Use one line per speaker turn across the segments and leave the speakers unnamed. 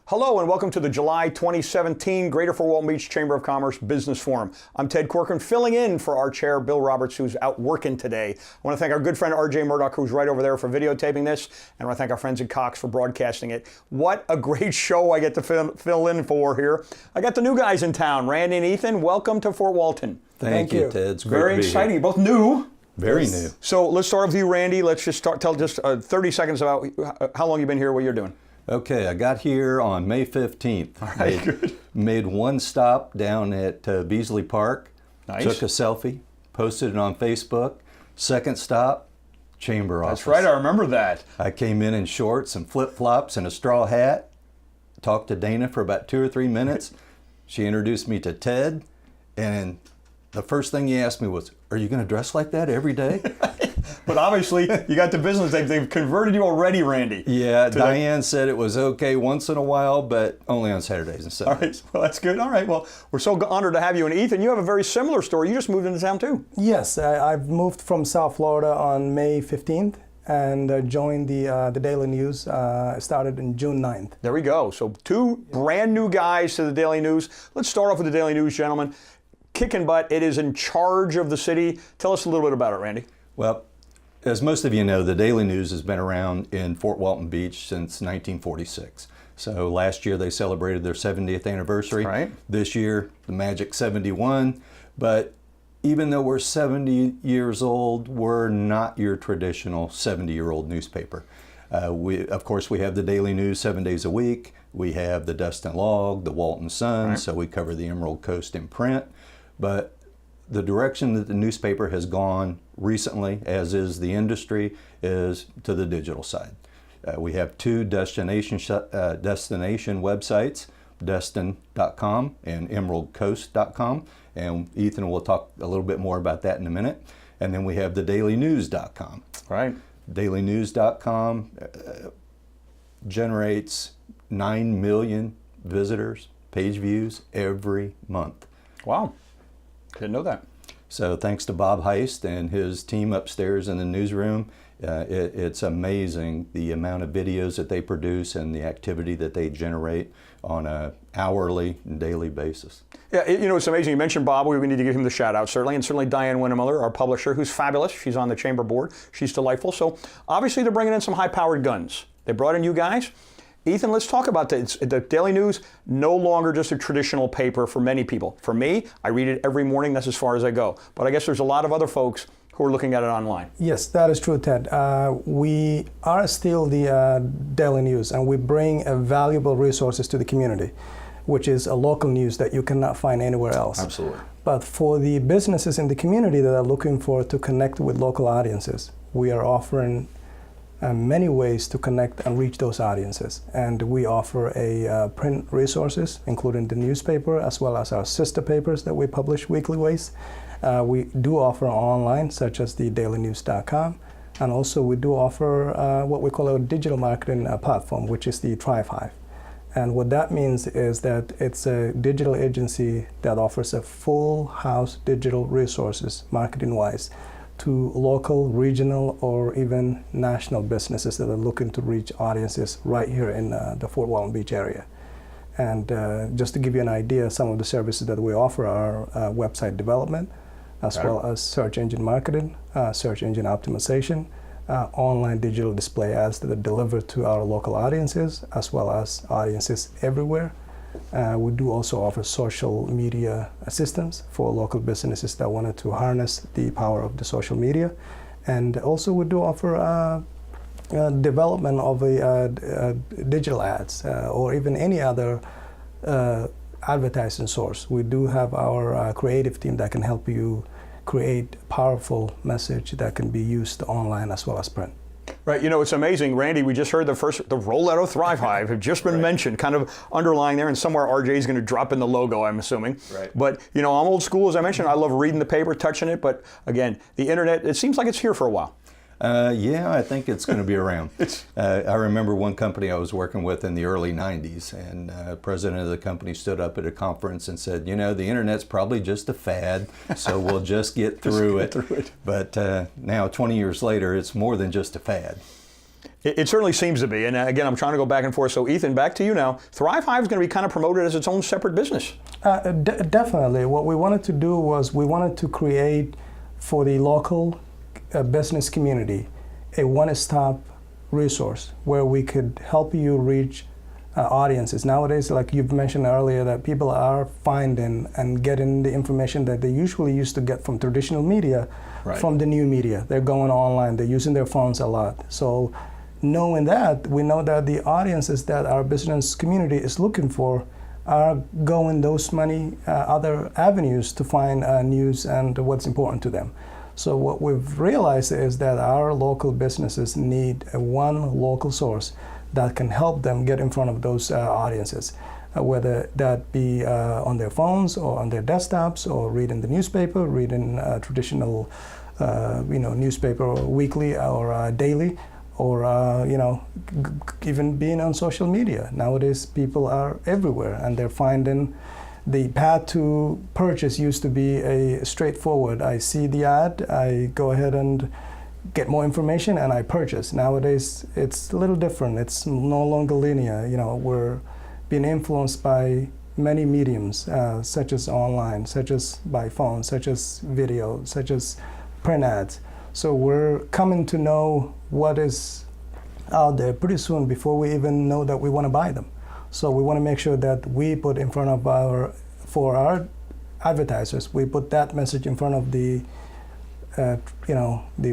Hello and welcome to the July 2017 Greater Fort Walton Beach Chamber of Commerce Business Forum. I'm Ted Corcoran, filling in for our chair, Bill Roberts, who's out working today. I want to thank our good friend RJ Murdoch, who's right over there for videotaping this, and I want to thank our friends at Cox for broadcasting it. What a great show I get to fill in for here. I got the new guys in town, Randy and Ethan. Welcome to Fort Walton.
Thank you, Ted. It's great
Very
to be
exciting.
here.
You're both new.
Very new.
So let's start with you, Randy. Let's just tell just 30 seconds about how long you've been here, what you're doing.
Okay, I got here on May 15th.
All right, good.
Made one stop down at Beasley Park.
Nice.
Took a selfie, posted it on Facebook. Second stop, Chamber office.
That's right, I remember that.
I came in shorts and flip-flops and a straw hat. Talked to Dana for about 2 or 3 minutes. She introduced me to Ted, and the first thing he asked me was, "Are you going to dress like that every day?"
But obviously, you got the business. They've converted you already, Randy.
Yeah, Diane said it was okay once in a while, but only on Saturdays and Sundays.
All right, well, that's good. All right, well, we're so honored to have you. And Ethan, you have a very similar story. You just moved into town, too.
Yes, I've moved from South Florida on May 15th and joined the Daily News. Started in June 9th.
There we go. So two brand new guys to the Daily News. Let's start off with the Daily News, gentlemen. Kicking butt. It is in charge of the city. Tell us a little bit about it, Randy.
Well, as most of you know, the Daily News has been around in Fort Walton Beach since 1946. So last year they celebrated their 70th anniversary.
Right.
This year, the magic 71. But even though we're 70 years old, we're not your traditional 70-year-old newspaper. Of course, we have the Daily News 7 days a week. We have the Destin Log, the Walton Sun,
right.
So we cover the Emerald Coast in print. But the direction that the newspaper has gone recently, as is the industry, is to the digital side. We have two destination websites, Destin.com and EmeraldCoast.com, and Ethan will talk a little bit more about that in a minute. And then we have the DailyNews.com.
Right.
DailyNews.com generates 9 million visitors, page views every month.
Wow. Didn't know that.
So thanks to Bob Heist and his team upstairs in the newsroom, it's amazing the amount of videos that they produce and the activity that they generate on an hourly and daily basis.
Yeah, you know, it's amazing. You mentioned Bob. We need to give him the shout out, certainly. And certainly Diane Winnemiller, our publisher, who's fabulous. She's on the chamber board. She's delightful. So obviously they're bringing in some high-powered guns. They brought in you guys. Ethan, let's talk about the Daily News, no longer just a traditional paper for many people. For me, I read it every morning. That's as far as I go. But I guess there's a lot of other folks who are looking at it online.
Yes, that is true, Ted. We are still the Daily News, and we bring valuable resources to the community, which is a local news that you cannot find anywhere else.
Absolutely.
But for the businesses in the community that are looking to connect with local audiences, we are offering many ways to connect and reach those audiences. And we offer print resources, including the newspaper, as well as our sister papers that we publish weekly ways. We do offer online, such as the dailynews.com. And also we do offer what we call a digital marketing platform, which is the Thrive. And what that means is that it's a digital agency that offers a full house digital resources, marketing-wise, to local, regional, or even national businesses that are looking to reach audiences right here in the Fort Walton Beach area. And just to give you an idea, some of the services that we offer are website development, as well as search engine marketing, search engine optimization, online digital display ads that are delivered to our local audiences, as well as audiences everywhere. We do also offer social media assistance for local businesses that wanted to harness the power of the social media. And also we do offer development of digital ads or even any other advertising source. We do have our creative team that can help you create powerful message that can be used online as well as print.
Right, you know, it's amazing, Randy, we just heard the rollout of Thrive Hive have just been mentioned, kind of underlying there, and somewhere RJ is going to drop in the logo, I'm assuming.
Right.
But, you know, I'm old school, as I mentioned. I love reading the paper, touching it, but again, the internet, it seems like it's here for a while.
Yeah, I think it's going to be around. I remember one company I was working with in the early 90s, and the president of the company stood up at a conference and said, you know, the internet's probably just a fad, so we'll just get through it. But now, 20 years later, it's more than just a fad.
It certainly seems to be. And again, I'm trying to go back and forth. So Ethan, back to you now. Thrive Hive is going to be kind of promoted as its own separate business.
Definitely. What we wanted to do was we wanted to create for the local business community a one-stop resource where we could help you reach audiences. Nowadays, like you've mentioned earlier, that people are finding and getting the information that they usually used to get from traditional media, from the new media. They're going online, they're using their phones a lot. So knowing that, we know that the audiences that our business community is looking for are going those many other avenues to find news and what's important to them. So what we've realized is that our local businesses need one local source that can help them get in front of those audiences, whether that be on their phones or on their desktops or reading the newspaper, reading traditional newspaper weekly or daily, or even being on social media. Nowadays people are everywhere and they're finding the path to purchase used to be a straightforward. I see the ad, I go ahead and get more information and I purchase. Nowadays it's a little different. It's no longer linear. We're being influenced by many mediums, such as online, such as by phone, such as video, such as print ads. So we're coming to know what is out there pretty soon before we even know that we want to buy them. So we want to make sure that we put in front of for our advertisers, we put that message in front of the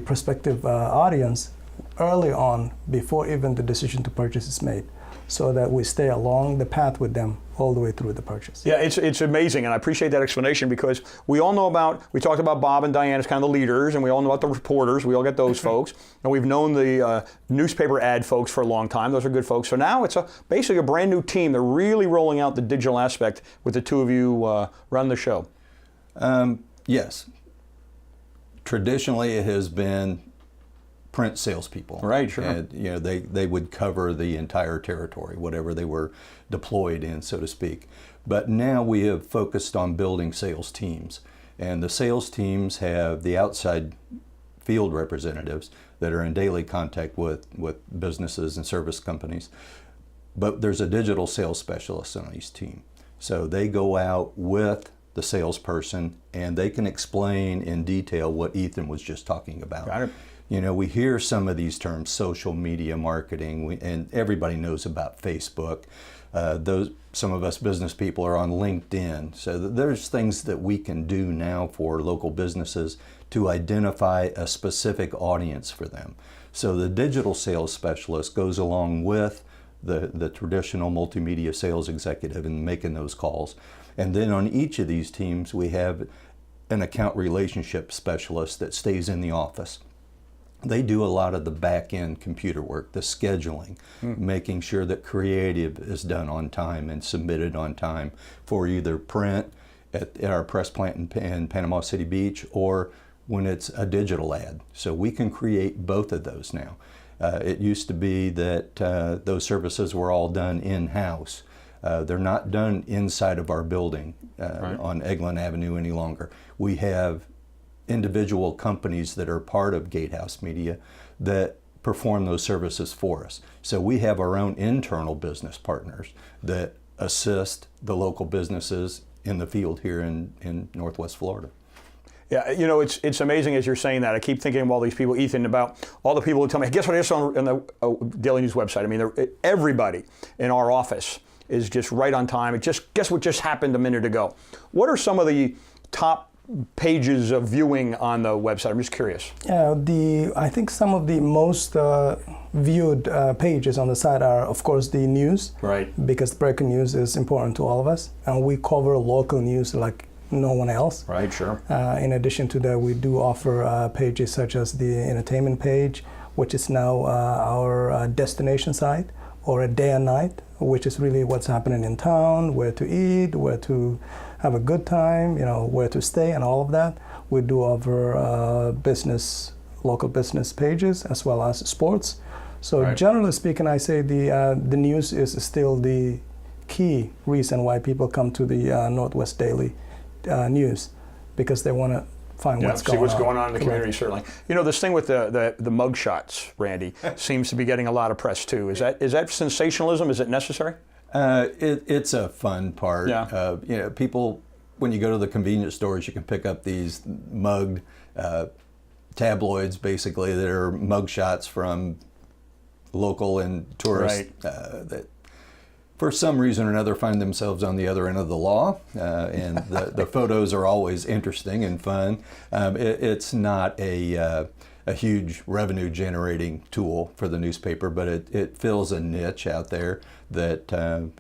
prospective audience early on before even the decision to purchase is made, so that we stay along the path with them all the way through the purchase.
Yeah, it's amazing, and I appreciate that explanation because we talked about Bob and Diane as kind of the leaders, and we all know about the reporters, we all get those folks, and we've known the newspaper ad folks for a long time. Those are good folks. So now it's basically a brand new team. They're really rolling out the digital aspect with the two of you run the show.
Yes. Traditionally, it has been print salespeople.
Right, sure.
And, they would cover the entire territory, whatever they were deployed in, so to speak. But now we have focused on building sales teams. And the sales teams have the outside field representatives that are in daily contact with businesses and service companies. But there's a digital sales specialist on each team. So they go out with the salesperson and they can explain in detail what Ethan was just talking about.
Got it.
We hear some of these terms, social media marketing, and everybody knows about Facebook. Some of us business people are on LinkedIn. So there's things that we can do now for local businesses to identify a specific audience for them. So the digital sales specialist goes along with the traditional multimedia sales executive in making those calls. And then on each of these teams, we have an account relationship specialist that stays in the office. They do a lot of the back-end computer work, the scheduling, making sure that creative is done on time and submitted on time for either print at our press plant in Panama City Beach or when it's a digital ad. So we can create both of those now. It used to be that those services were all done in-house. They're not done inside of our building on Eglin Avenue any longer. We have individual companies that are part of Gatehouse Media that perform those services for us. So we have our own internal business partners that assist the local businesses in the field here in Northwest Florida.
Yeah, it's amazing as you're saying that. I keep thinking of all these people, Ethan, about all the people who tell me, guess what I saw on the Daily News website? I mean, everybody in our office is just right on time. Guess what just happened a minute ago? What are some of the top pages of viewing on the website? I'm just curious.
I think some of the most viewed pages on the site are, of course, the news.
Right.
Because breaking news is important to all of us, and we cover local news like no one else.
Right, sure.
In addition to that, we do offer pages such as the entertainment page, which is now our destination site, or a day and night, which is really what's happening in town, where to eat, where to have a good time, where to stay and all of that. We do offer local business pages as well as sports. So generally speaking, I say the news is still the key reason why people come to the Northwest Daily News, because they want to find what's going on.
See what's going on in the community, certainly. You know, this thing with the mug shots, Randy, seems to be getting a lot of press too. Is that sensationalism? Is it necessary?
It's a fun part.
Yeah.
You know, people, when you go to the convenience stores, you can pick up these mugged tabloids, basically, that are mug shots from local and tourists that for some reason or another find themselves on the other end of the law, and the photos are always interesting and fun. It's not a huge revenue generating tool for the newspaper, but it fills a niche out there that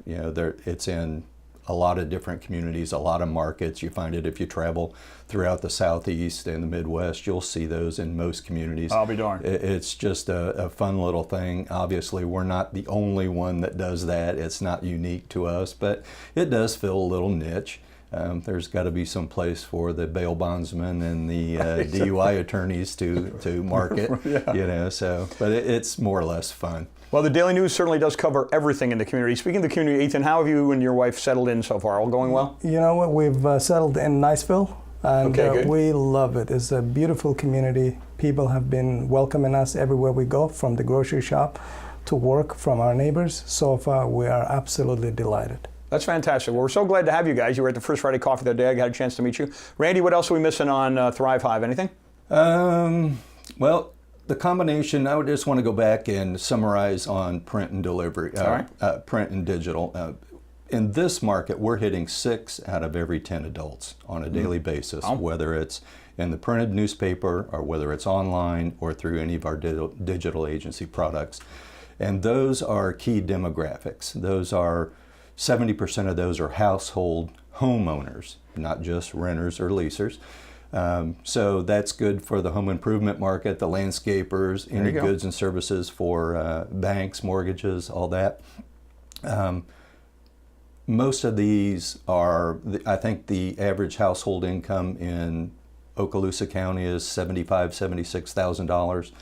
you know, it's in a lot of different communities, a lot of markets. You find it if you travel throughout the Southeast and the Midwest. You'll see those in most communities.
I'll be darned.
It's just a fun little thing. Obviously, we're not the only one that does that. It's not unique to us, but it does fill a little niche. There's got to be some place for the bail bondsmen and the DUI attorneys to market,
Yeah.
you know. So, but it's more or less fun.
Well, the Daily News certainly does cover everything in the community. Speaking of the community, Ethan, how have you and your wife settled in so far? All going well?
You know what? We've settled in Niceville, and
good.
we love it. It's a beautiful community. People have been welcoming us everywhere we go, from the grocery shop to work, from our neighbors. So far, we are absolutely delighted.
That's fantastic. Well, we're so glad to have you guys. You were at the First Friday Coffee the other day. I got a chance to meet you. Randy, what else are we missing on Thrive Hive? Anything?
Well, the combination, I would just want to go back and summarize on print and delivery,
All right.
Print and digital. In this market, we're hitting 6 out of every 10 adults on a daily basis, whether it's in the printed newspaper or whether it's online or through any of our digital agency products. And those are key demographics. Those are 70% of those are household homeowners, not just renters or leasers. So that's good for the home improvement market, the landscapers, any goods and services for banks, mortgages, all that. Most of these are, I think the average household income in Okaloosa County is $75,000, $76,000.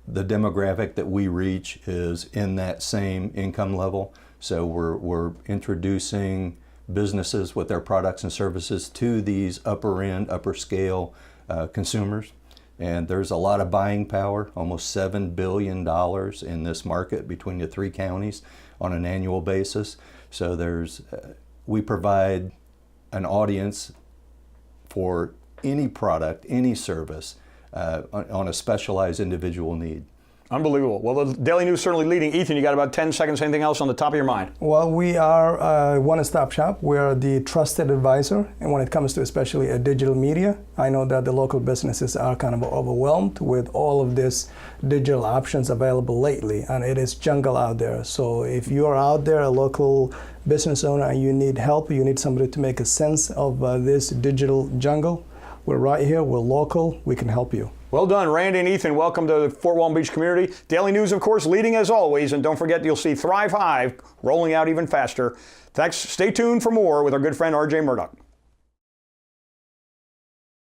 The demographic that we reach is in that same income level. So we're introducing businesses with their products and services to these upper end, upper scale consumers. And there's a lot of buying power, almost $7 billion in this market between the 3 counties on an annual basis. So we provide an audience for any product, any service on a specialized individual need.
Unbelievable. Well, the Daily News certainly leading. Ethan, you got about 10 seconds. Anything else on the top of your mind?
Well, we are a one-stop shop. We are the trusted advisor, and when it comes to especially digital media, I know that the local businesses are kind of overwhelmed with all of this digital options available lately, and it is jungle out there. So if you are out there, a local business owner, and you need help, you need somebody to make a sense of this digital jungle, we're right here, we're local, we can help you.
Well done, Randy and Ethan. Welcome to the Fort Walton Beach community. Daily News, of course, leading as always. And don't forget, you'll see Thrive Hive rolling out even faster. Thanks. Stay tuned for more with our good friend R.J. Murdoch.